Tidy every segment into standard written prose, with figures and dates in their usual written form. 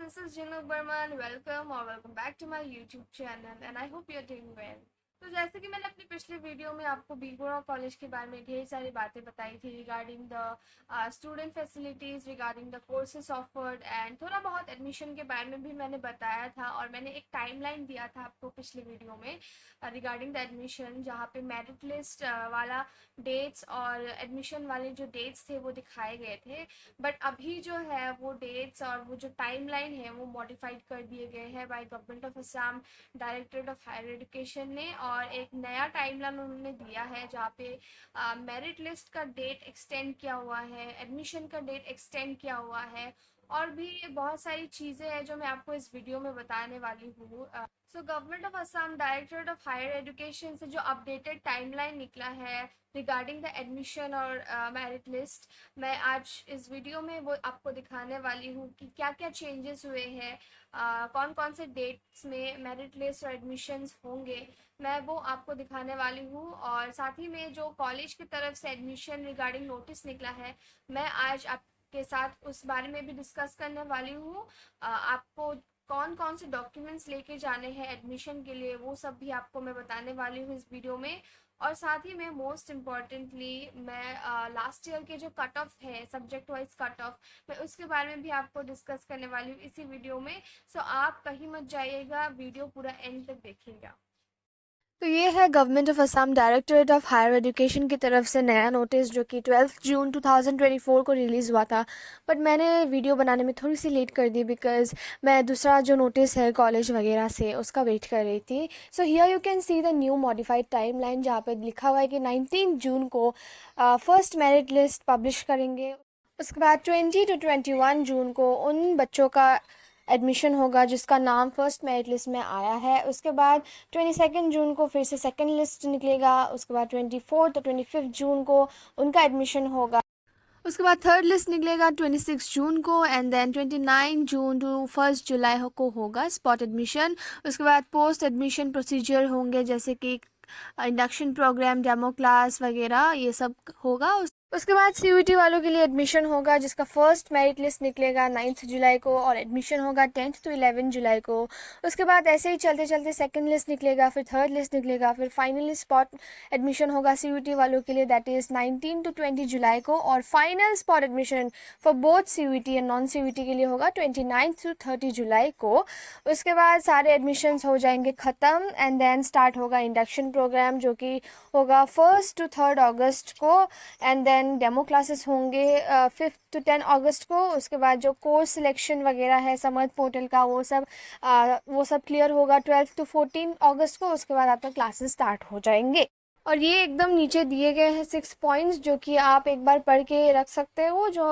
this is Jinu Burman. Welcome back to my YouTube channel and I hope you're doing well. तो जैसे कि मैंने अपनी पिछली वीडियो में आपको बीबोरा कॉलेज के बारे में ढेर सारी बातें बताई थी regarding the student facilities, regarding the courses offered and थोड़ा बहुत एडमिशन के बारे में भी मैंने बताया था और मैंने एक टाइमलाइन दिया था आपको पिछली वीडियो में रिगार्डिंग द एडमिशन, जहाँ पे मेरिट लिस्ट वाला डेट्स और एडमिशन वाले जो डेट्स थे वो दिखाए गए थे। बट अभी जो है वो डेट्स और वो जो टाइमलाइन है वो मॉडिफाइड कर दिए गए हैं by government of Assam directorate of higher education ने, और एक नया टाइमलाइन उन्होंने दिया है जहाँ पे मेरिट लिस्ट का डेट एक्सटेंड किया हुआ है, एडमिशन का डेट एक्सटेंड किया हुआ है और भी बहुत सारी चीज़ें हैं जो मैं आपको इस वीडियो में बताने वाली हूँ। So government of Assam directorate of higher education से जो अपडेटेड टाइमलाइन निकला है रिगार्डिंग द एडमिशन और मेरिट लिस्ट, मैं आज इस वीडियो में वो आपको दिखाने वाली हूँ कि क्या क्या चेंजेस हुए हैं, कौन कौन से डेट्स में मेरिट लिस्ट और एडमिशन्स होंगे, मैं वो आपको दिखाने वाली हूँ। और साथ ही में जो कॉलेज की तरफ से एडमिशन रिगार्डिंग नोटिस निकला है, मैं आज आपके साथ उस बारे में भी डिस्कस करने वाली हूँ। आपको कौन कौन से डॉक्यूमेंट्स लेके जाने हैं एडमिशन के लिए वो सब भी आपको मैं बताने वाली हूँ इस वीडियो में। और साथ ही में मोस्ट इम्पॉर्टेंटली मैं लास्ट ईयर के जो कट ऑफ है सब्जेक्ट वाइज कट ऑफ, मैं उसके बारे में भी आपको डिस्कस करने वाली हूँ इसी वीडियो में। सो आप कहीं मत जाइएगा, वीडियो पूरा एंड तक देखिएगा। तो ये है government of Assam directorate of higher education की तरफ से नया नोटिस जो कि 12 जून 2024 को रिलीज़ हुआ था। बट मैंने वीडियो बनाने में थोड़ी सी लेट कर दी बिकॉज़ मैं दूसरा जो नोटिस है कॉलेज वगैरह से उसका वेट कर रही थी। So here you can see the new modified time line जहाँ पर लिखा हुआ है कि 19 जून को फर्स्ट मेरिट लिस्ट पब्लिश करेंगे। उसके बाद 20 to 21 जून को उन बच्चों का एडमिशन होगा जिसका नाम फर्स्ट मेरिट लिस्ट में आया है। उसके बाद 22 जून को फिर से सेकंड लिस्ट निकलेगा। उसके बाद 24 तो 25 जून को उनका एडमिशन होगा। उसके बाद थर्ड लिस्ट निकलेगा 26 जून को एंड देन 29 जून टू 1 जुलाई को होगा स्पॉट एडमिशन। उसके बाद पोस्ट एडमिशन प्रोसीजर होंगे जैसे कि इंडक्शन प्रोग्राम, डेमो क्लास वगैरह ये सब होगा। उसके बाद सीयूईटी वालों के लिए एडमिशन होगा जिसका फर्स्ट मेरिट लिस्ट निकलेगा 9 जुलाई को और एडमिशन होगा 10 to 11 जुलाई को। उसके बाद ऐसे ही चलते चलते सेकंड लिस्ट निकलेगा, फिर थर्ड लिस्ट निकलेगा, फिर फाइनली स्पॉट एडमिशन होगा सीयूईटी वालों के लिए दैट इज़ 19 to 20 जुलाई को, और final spot admission for both CUET and non CUET के लिए होगा 29 to 30 जुलाई को। उसके बाद सारे एडमिशन्स हो जाएंगे ख़त्म एंड देन स्टार्ट होगा इंडक्शन प्रोग्राम जो कि होगा 1 to 3 अगस्त को एंड देन डेमो क्लासेस होंगे 5 to 10 अगस्त को। उसके बाद जो कोर्स सिलेक्शन वगैरह है समर्थ पोर्टल का वो सब क्लियर होगा 12 to 14 अगस्त को। उसके बाद आपका क्लासेस स्टार्ट हो जाएंगे। और ये एकदम नीचे दिए गए हैं 6 पॉइंट्स जो कि आप एक बार पढ़ के रख सकते हो, जो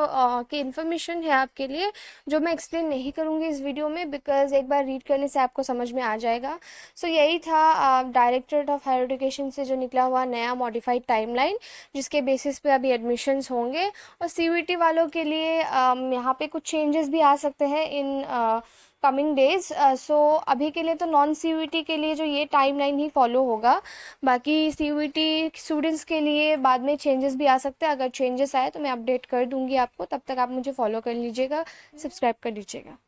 कि इन्फॉर्मेशन है आपके लिए, जो मैं एक्सप्लेन नहीं करूँगी इस वीडियो में बिकॉज़ एक बार रीड करने से आपको समझ में आ जाएगा। सो यही था डायरेक्टरेट ऑफ हायर एजुकेशन से जो निकला हुआ नया मॉडिफाइड टाइमलाइन जिसके बेसिस पे अभी एडमिशन्स होंगे। और सीयूईटी वालों के लिए यहाँ पे कुछ चेंजेस भी आ सकते हैं इन कमिंग डेज। सो अभी के लिए तो नॉन सीयूईटी के लिए जो ये टाइमलाइन ही फॉलो होगा, बाकी सीयूईटी स्टूडेंट्स के लिए बाद में चेंजेस भी आ सकते हैं। अगर चेंजेस आए तो मैं अपडेट कर दूंगी आपको, तब तक आप मुझे फॉलो कर लीजिएगा, सब्सक्राइब कर लीजिएगा।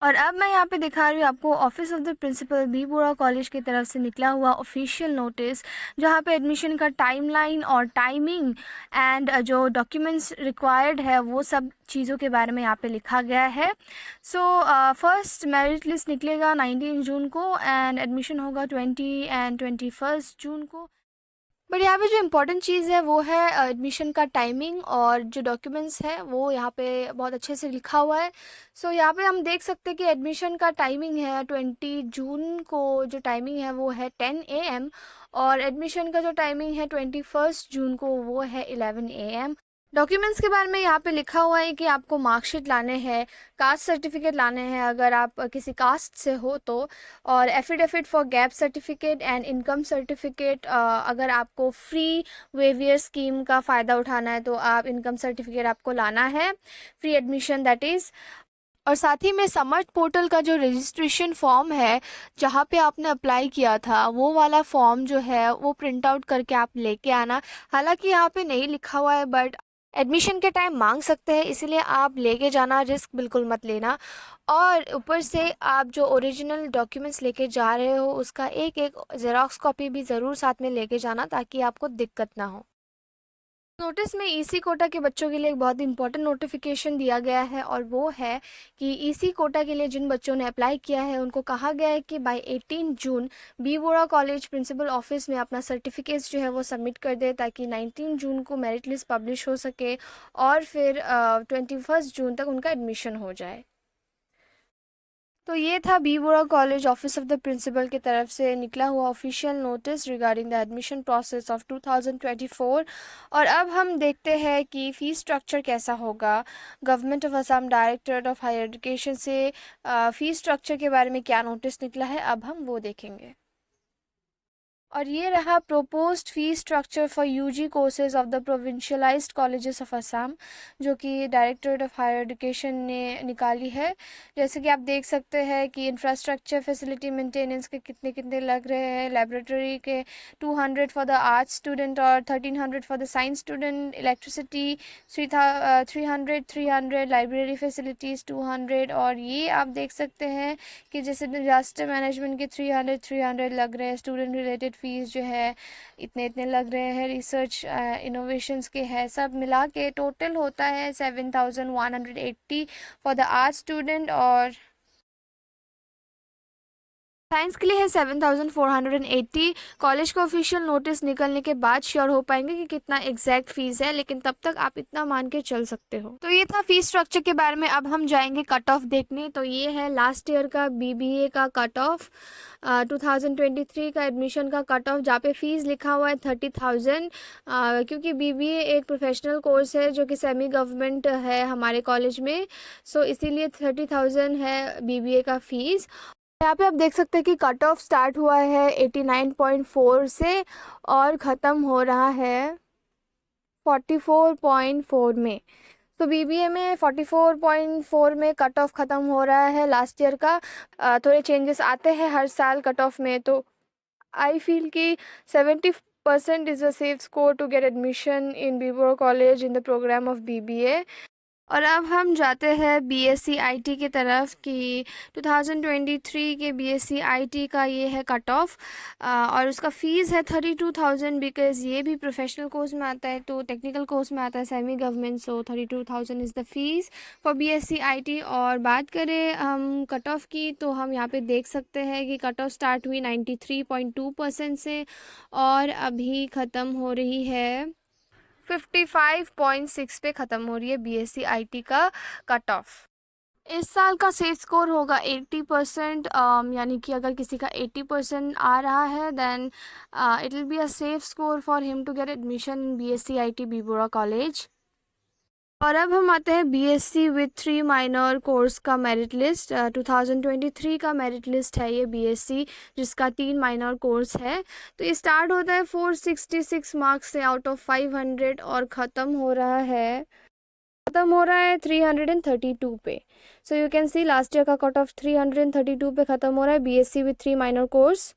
और अब मैं यहाँ पे दिखा रही हूँ आपको office of the principal B Borooah college की तरफ से निकला हुआ ऑफिशियल नोटिस जहाँ पे एडमिशन का टाइमलाइन और टाइमिंग एंड जो डॉक्यूमेंट्स रिक्वायर्ड है वो सब चीज़ों के बारे में यहाँ पे लिखा गया है। सो फर्स्ट मेरिट लिस्ट निकलेगा 19 जून को एंड एडमिशन होगा 20 and 21 जून को। बट यहाँ पे जो इम्पोर्टेंट चीज़ है वो है एडमिशन का टाइमिंग और जो डॉक्यूमेंट्स है वो यहाँ पे बहुत अच्छे से लिखा हुआ है। सो यहाँ पे हम देख सकते हैं कि एडमिशन का टाइमिंग है 20 जून को, जो टाइमिंग है वो है 10 AM और एडमिशन का जो टाइमिंग है 21 जून को वो है 11 AM। डॉक्यूमेंट्स के बारे में यहाँ पे लिखा हुआ है कि आपको मार्कशीट लाने हैं, कास्ट सर्टिफिकेट लाने हैं अगर आप किसी कास्ट से हो तो, और affidavit for gap certificate and income certificate. अगर आपको फ्री वेवियर स्कीम का फ़ायदा उठाना है तो आप इनकम सर्टिफिकेट आपको लाना है, फ्री एडमिशन दैट इज़। और साथ ही में समर्थ पोर्टल का जो रजिस्ट्रेशन फॉर्म है जहाँ पे आपने अप्लाई किया था वो वाला फॉर्म जो है वो प्रिंट आउट करके आप लेके आना। हालांकि यहाँ पे नहीं लिखा हुआ है बट एडमिशन के टाइम मांग सकते हैं, इसीलिए आप लेके जाना, रिस्क बिल्कुल मत लेना। और ऊपर से आप जो ओरिजिनल डॉक्यूमेंट्स लेके जा रहे हो उसका एक एक ज़ेरॉक्स कॉपी भी ज़रूर साथ में लेके जाना, ताकि आपको दिक्कत ना हो। नोटिस में ईसी कोटा के बच्चों के लिए एक बहुत इंपॉर्टेंट नोटिफिकेशन दिया गया है, और वो है कि ईसी कोटा के लिए जिन बच्चों ने अप्लाई किया है उनको कहा गया है कि बाय 18 जून B Borooah college principal office में अपना सर्टिफिकेट्स जो है वो सबमिट कर दे, ताकि 19 जून को मेरिट लिस्ट पब्लिश हो सके और फिर 21 जून तक उनका एडमिशन हो जाए। तो ये था B Borooah college office of the principal की तरफ से निकला हुआ official notice regarding the admission process of 2024। और अब हम देखते हैं कि फ़ीस स्ट्रक्चर कैसा होगा। Government of Assam directorate of higher education से फ़ीस स्ट्रक्चर के बारे में क्या नोटिस निकला है, अब हम वो देखेंगे। और ये रहा proposed fee structure for UG courses of the provincialised colleges of Assam, जो कि डायरेक्टरेट ऑफ हायर एजुकेशन ने निकाली है। जैसे कि आप देख सकते हैं कि इंफ्रास्ट्रक्चर फैसिलिटी मेंटेनेंस के कितने कितने लग रहे हैं। लेबोरेटरी के 200 फॉर द आर्ट्स स्टूडेंट और 1300 for the science student. Electricity 300 library facilities 200। और ये आप देख सकते हैं कि जैसे डिजास्टर मैनेजमेंट के 300 लग रहे हैं। स्टूडेंट रिलेटेड फीस जो है इतने इतने लग रहे हैं। रिसर्च इनोवेशंस के है, सब मिला के टोटल होता है 7180 फॉर द आर्ट स्टूडेंट। और साइंस के लिए है 7480। कॉलेज का ऑफिशियल नोटिस निकलने के बाद श्योर हो पाएंगे कि कितना एग्जैक्ट फीस है, लेकिन तब तक आप इतना मान के चल सकते हो। तो ये था फीस स्ट्रक्चर के बारे में। अब हम जाएंगे कट ऑफ देखने। तो ये है लास्ट ईयर का बीबीए का कट ऑफ, 2023 का एडमिशन का कट ऑफ, जहाँ पे फीस लिखा हुआ है 30,000। क्योंकि बीबीए एक प्रोफेशनल कोर्स है जो कि सेमी गवर्नमेंट है हमारे कॉलेज में, सो इसीलिए 30,000 है बीबीए का फीस। यहाँ पे आप देख सकते हैं कि कट ऑफ स्टार्ट हुआ है 89.4 से और ख़त्म हो रहा है 44.4 में। तो बीबीए में 44.4 में कट ऑफ ख़त्म हो रहा है लास्ट ईयर का। थोड़े चेंजेस आते हैं हर साल कट ऑफ में, तो आई फील कि 70% is a safe score to get admission in B Borooah college in the program of BBA. और अब हम जाते हैं बीएससी आईटी की तरफ कि 2023 के बीएससी आईटी का ये है कट ऑफ, और उसका फ़ीस है 32,000। बिकॉज़ ये भी प्रोफेशनल कोर्स में आता है, तो टेक्निकल कोर्स में आता है semi government, so 32,000 is the fees for BSc IT. और बात करें हम कट ऑफ की, तो हम यहाँ पे देख सकते हैं कि कट ऑफ स्टार्ट हुई 93.2% से और अभी ख़त्म हो रही है 55.6 पे ख़त्म हो रही है बीएससी आईटी का कट ऑफ। इस साल का सेफ स्कोर होगा 80%। यानी कि अगर किसी का 80% आ रहा है then it will be a safe score for him to get admission in BSc IT B Borooah college. और अब हम आते हैं बीएससी विथ 3 माइनर कोर्स का मेरिट लिस्ट। 2023 का मेरिट लिस्ट है ये बीएससी, जिसका 3 माइनर कोर्स है। तो ये स्टार्ट होता है 466 मार्क्स से आउट ऑफ 500 और ख़त्म हो रहा है 332 पे। So you can see last year का कट ऑफ 332 पे ख़त्म हो रहा है बीएससी विथ 3 माइनर कोर्स।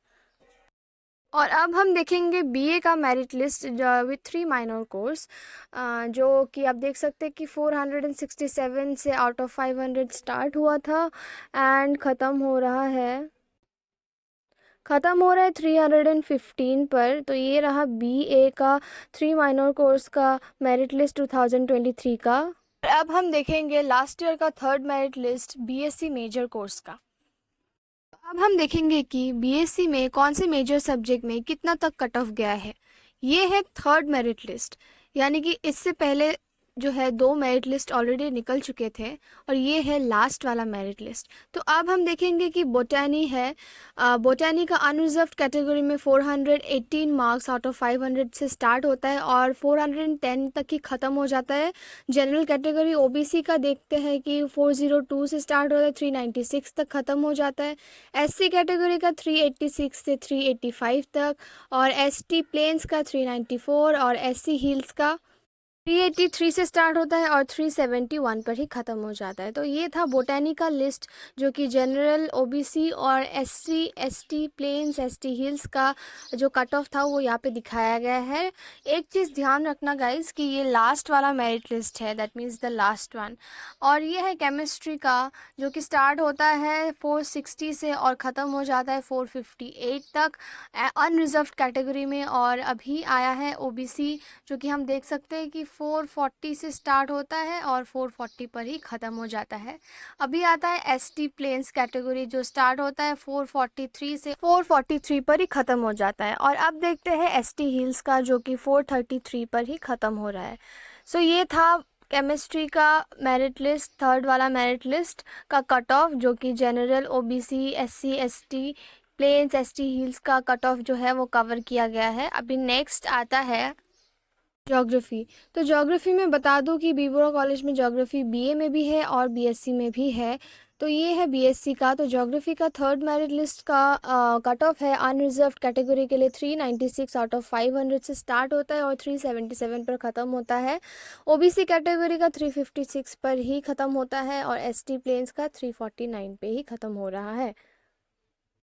और अब हम देखेंगे बीए का merit list with 3 minor course, जो कि आप देख सकते हैं कि 467 से आउट ऑफ 500 स्टार्ट हुआ था एंड ख़त्म हो रहा है 315 पर। तो ये रहा बीए का 3 माइनर कोर्स का मेरिट लिस्ट 2023 का। अब हम देखेंगे लास्ट ईयर का third merit list BSc major course का। अब हम देखेंगे कि बीएससी में कौन से मेजर सब्जेक्ट में कितना तक कट ऑफ गया है। ये है थर्ड मेरिट लिस्ट, यानी कि इससे पहले जो है 2 मेरिट लिस्ट ऑलरेडी निकल चुके थे और ये है लास्ट वाला मेरिट लिस्ट। तो अब हम देखेंगे कि बोटैनी है। बोटैनी का अनरिजर्व्ड कैटेगरी में 418 मार्क्स आउट ऑफ 500 से स्टार्ट होता है और 410 तक ही ख़त्म हो जाता है। जनरल कैटेगरी ओबीसी का देखते हैं कि 402 से स्टार्ट होता है 396 तक ख़त्म हो जाता है। एससी कैटेगरी का 386 से 385 तक, और एसटी प्लेन्स का 394 और एससी हिल्स का 383 से स्टार्ट होता है और 371 पर ही ख़त्म हो जाता है। तो ये था बोटेनिकल लिस्ट, जो कि जनरल, ओबीसी और SC, ST, plains, ST hills का जो कट ऑफ था वो यहाँ पे दिखाया गया है। एक चीज़ ध्यान रखना गाइस कि ये लास्ट वाला मेरिट लिस्ट है, that means the last one. और ये है केमिस्ट्री का, जो कि स्टार्ट होता है 460 से और ख़त्म हो जाता है 458 तक अनरिजर्व्ड कैटेगरी में। और अभी आया है ओबीसी, जो कि हम देख सकते हैं कि 440 से स्टार्ट होता है और 440 पर ही ख़त्म हो जाता है। अभी आता है एसटी प्लेन्स कैटेगरी, जो स्टार्ट होता है 443 से 443 पर ही ख़त्म हो जाता है। और अब देखते हैं एसटी हिल्स का, जो कि 433 पर ही ख़त्म हो रहा है। सो ये था केमिस्ट्री का मेरिट लिस्ट, थर्ड वाला मेरिट लिस्ट का कट ऑफ, जो कि general, OBC, SC, ST, plains, ST hills का कट ऑफ जो है वो कवर किया गया है। अभी नेक्स्ट आता है ज्योग्राफी। तो ज्योग्राफी में बता दूं कि बीबोरा कॉलेज में ज्योग्राफी बीए में भी है और बीएससी में भी है। तो ये है बीएससी का। तो ज्योग्राफी का थर्ड मेरिट लिस्ट का कट ऑफ है अनरिजर्व्ड कैटेगरी के लिए 396 आउट ऑफ 500 से स्टार्ट होता है और 377 पर ख़त्म होता है। ओबीसी कैटेगरी का 356 पर ही ख़त्म होता है और एसटी प्लेन्स का 349 पे ही ख़त्म हो रहा है।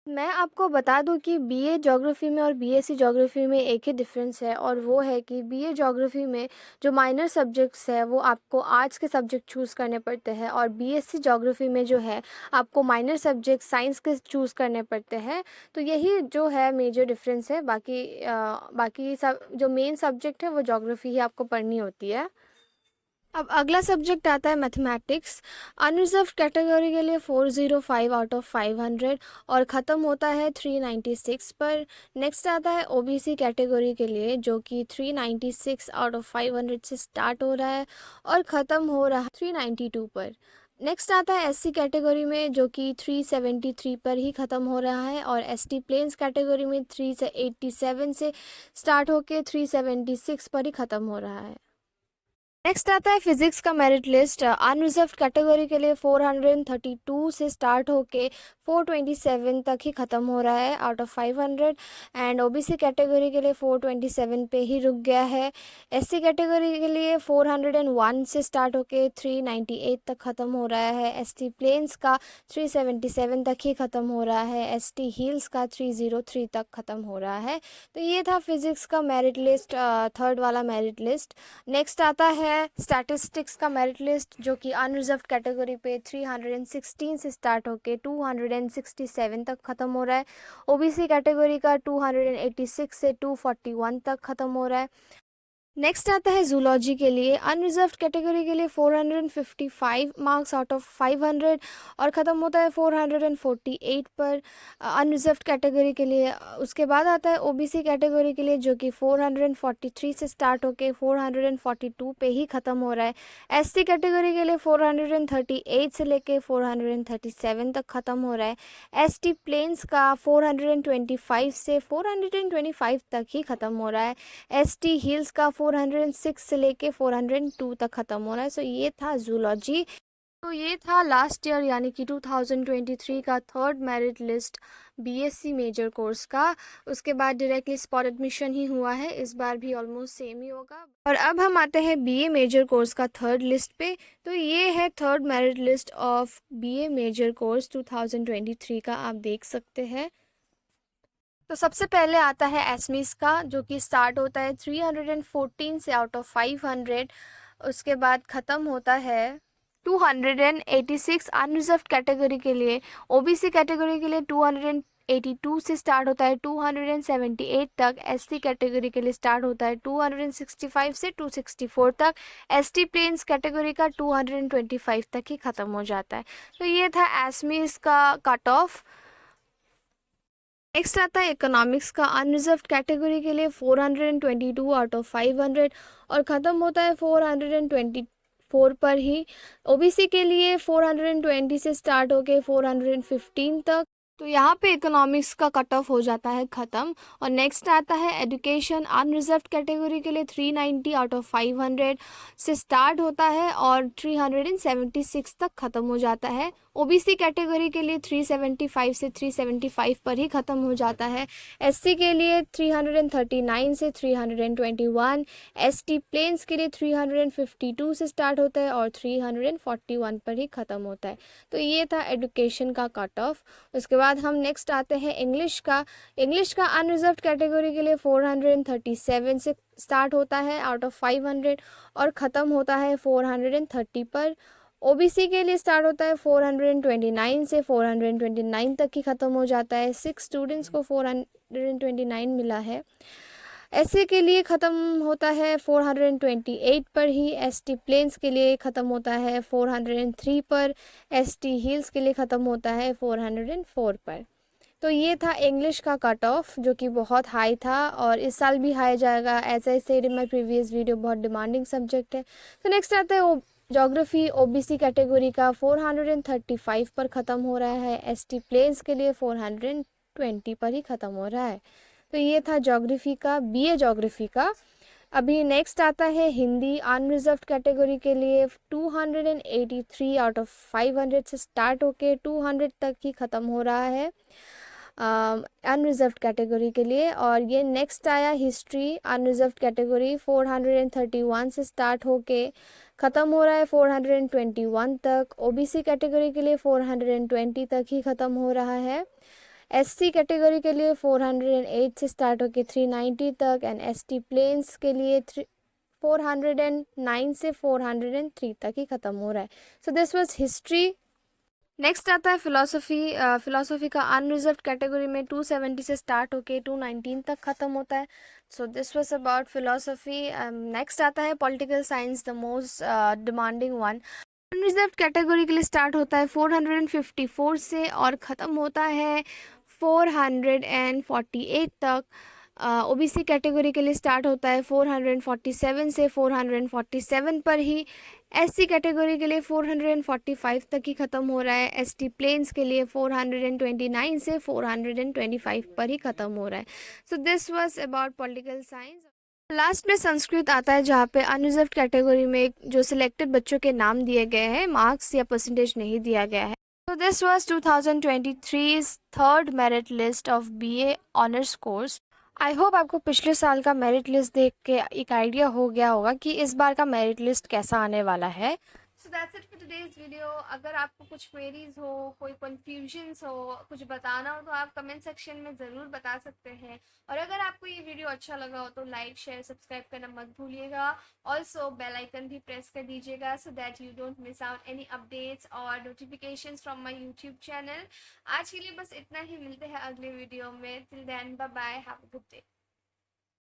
मैं आपको बता दूं कि बीए ज्योग्राफी में और बीएससी ज्योग्राफी में एक ही डिफरेंस है, और वो है कि बीए ज्योग्राफी में जो माइनर सब्जेक्ट्स है वो आपको आर्ट्स के सब्जेक्ट चूज़ करने पड़ते हैं, और बीएससी ज्योग्राफी में जो है आपको माइनर सब्जेक्ट साइंस के चूज़ करने पड़ते हैं। तो यही जो है मेजर डिफरेंस है। बाकी सब जो मेन सब्जेक्ट है वो ज्योग्राफी ही आपको पढ़नी होती है। अब अगला सब्जेक्ट आता है मैथमेटिक्स। अनरिजर्व कैटेगरी के लिए 405 आउट ऑफ 500 और ख़त्म होता है 396 पर। नेक्स्ट आता है ओबीसी कैटेगरी के लिए, जो कि 396 आउट ऑफ 500 से स्टार्ट हो रहा है और ख़त्म हो रहा है 392 पर। नेक्स्ट आता है एससी कैटेगरी में, जो कि 373 पर ही ख़त्म हो रहा है, और एसटी प्लेन्स कैटेगरी में 387 से स्टार्ट होकर 376 पर ही ख़त्म हो रहा है। नेक्स्ट आता है फिजिक्स का मेरिट लिस्ट। अनरिजर्व्ड कैटेगरी के लिए 432 से स्टार्ट होके 427 तक ही ख़त्म हो रहा है out of 500, and OBC category के लिए 427 पे ही रुक गया है। एससी कैटेगरी के लिए 401 से स्टार्ट होके 398 तक ख़त्म हो रहा है। एसटी प्लेन्स का 377 तक ही ख़त्म हो रहा है। एसटी हिल्स का 303 तक ख़त्म हो रहा है। तो ये था फिजिक्स का मेरिट लिस्ट, थर्ड वाला मेरिट लिस्ट। नेक्स्ट आता है स्टैटिस्टिक्स का मेरिट लिस्ट, जो कि अनरिजर्व्ड कैटेगरी पे 316 से स्टार्ट होके 267 तक ख़त्म हो रहा है। ओबीसी कैटेगरी का 286 से 241 तक ख़त्म हो रहा है। नेक्स्ट आता है जूलॉजी के लिए। अनरिजर्व्ड कैटेगरी के लिए 455 मार्क्स आउट ऑफ 500 और ख़त्म होता है 448 पर अनरिजर्व्ड कैटेगरी के लिए। उसके बाद आता है ओबीसी कैटेगरी के लिए, जो कि 443 से स्टार्ट होके 442 पे ही ख़त्म हो रहा है। एससी कैटेगरी के लिए 438 से लेके 437 तक ख़त्म हो रहा है। एसटी प्लेन्स का 425 से 425 तक ही ख़त्म हो रहा है। एसटी हिल्स का 406 से लेके 402 तक ख़त्म हो रहा है। सो ये था जूलॉजी। तो ये था लास्ट ईयर यानी कि 2023 का third merit list BSc major course का। उसके बाद डायरेक्टली स्पॉट एडमिशन ही हुआ है, इस बार भी ऑलमोस्ट सेम ही होगा। और अब हम आते हैं बीए मेजर कोर्स का थर्ड लिस्ट पे। तो ये है third merit list of BA major course 2023 का, आप देख सकते हैं। तो सबसे पहले आता है एसमीस का, जो कि स्टार्ट होता है 314 से आउट ऑफ 500। उसके बाद ख़त्म होता है 286 अनरिजर्व्ड कैटेगरी के लिए। ओबीसी कैटेगरी के लिए 282 से स्टार्ट होता है 278 तक। एससी कैटेगरी के लिए स्टार्ट होता है 265 से 264 तक। एसटी प्लेन्स कैटेगरी का 225 तक ही ख़त्म हो जाता है। तो ये था एसमीस का कट ऑफ। नेक्स्ट आता है इकोनॉमिक्स का। अनरिजर्व्ड कैटेगरी के लिए 422 आउट ऑफ 500 और ख़त्म होता है 424 पर ही। ओबीसी के लिए 420 से स्टार्ट होके 415 तक। तो यहाँ पे इकोनॉमिक्स का कट ऑफ हो जाता है ख़त्म। और नेक्स्ट आता है एजुकेशन। अनरिजर्व्ड कैटेगरी के लिए 390 आउट ऑफ 500 से स्टार्ट होता है और 376 तक ख़त्म हो जाता है। ओबीसी कैटेगरी के लिए 375 से 375 पर ही ख़त्म हो जाता है। एससी के लिए 339 से 321, एसटी प्लेन्स के लिए 352 से स्टार्ट होता है और 341 पर ही ख़त्म होता है। तो ये था एजुकेशन का कट ऑफ। उसके बाद हम नेक्स्ट आते हैं इंग्लिश का। इंग्लिश का अनरिजर्व्ड कैटेगरी के लिए 437 से स्टार्ट होता है आउट ऑफ 500 और ख़त्म होता है 430 पर। ओबीसी के लिए स्टार्ट होता है 429 से 429 तक ही ख़त्म हो जाता है। 6 स्टूडेंट्स को 429 मिला है। एससी के लिए ख़त्म होता है 428 पर ही। एसटी प्लेन्स के लिए ख़त्म होता है 403 पर। एसटी हिल्स के लिए ख़त्म होता है 404 पर। तो ये था इंग्लिश का कट ऑफ जो कि बहुत हाई था और इस साल भी हाई जाएगा। As I said in my previous video, बहुत डिमांडिंग सब्जेक्ट है। तो नेक्स्ट आता है ज्योग्राफी। ओबीसी कैटेगरी का 435 पर ख़त्म हो रहा है। एसटी प्लेन्स के लिए 420 पर ही ख़त्म हो रहा है। तो ये था ज्योग्राफी का, बीए ज्योग्राफी का। अभी नेक्स्ट आता है हिंदी। अनरिजर्व्ड कैटेगरी के लिए 283 आउट ऑफ 500 से स्टार्ट होके 200 तक ही ख़त्म हो रहा है अनरिजर्व्ड कैटेगरी के लिए। और ये नेक्स्ट आया हिस्ट्री। अनरिजर्व्ड कैटेगरी 431 से स्टार्ट होके ख़त्म हो रहा है 421 तक। ओबीसी कैटेगरी के लिए 420 तक ही ख़त्म हो रहा है। एससी कैटेगरी के लिए 408 से स्टार्ट होकर 390 तक एंड एसटी प्लेन्स के लिए 409 से 403 तक ही ख़त्म हो रहा है। So this was history. Next आता है फिलोसफी। फिलोसफी का अनरिजर्व्ड कैटेगरी में 270 से स्टार्ट होके 219 तक ख़त्म होता है। So this was about philosophy. Next आता है political science, the most demanding one. Unreserved category के लिए स्टार्ट होता है 454 से और ख़त्म होता है 448 तक। ओबीसी कैटेगरी के लिए स्टार्ट होता है 447 से 447 पर ही। एससी कैटेगरी के लिए 445 तक ही ख़त्म हो रहा है। एसटी प्लेन्स के लिए 429 से 425 पर ही ख़त्म हो रहा है। So this was about political science. Last में संस्कृत आता है जहाँ पे अनरिजर्व्ड कैटेगरी में जो सिलेक्टेड बच्चों के नाम दिए गए हैं, मार्क्स या परसेंटेज नहीं दिया गया है। तो this was 2023 third merit list of BA honours course. I hope आपको पिछले साल का मेरिट लिस्ट देख के एक आइडिया हो गया होगा कि इस बार का मेरिट लिस्ट कैसा आने वाला है। So that's it for today's video. अगर आपको कुछ क्वेरीज हो, कोई कन्फ्यूजन्स हो, कुछ बताना हो तो आप कमेंट सेक्शन में ज़रूर बता सकते हैं। और अगर आपको ये वीडियो अच्छा लगा हो तो लाइक, शेयर, सब्सक्राइब करना मत भूलिएगा। ऑल्सो बेल आइकन भी प्रेस कर दीजिएगा so that you don't miss out any updates और notifications from my YouTube channel. आज के लिए बस इतना ही, मिलते हैं अगले वीडियो में। Till then bye bye, have a good day.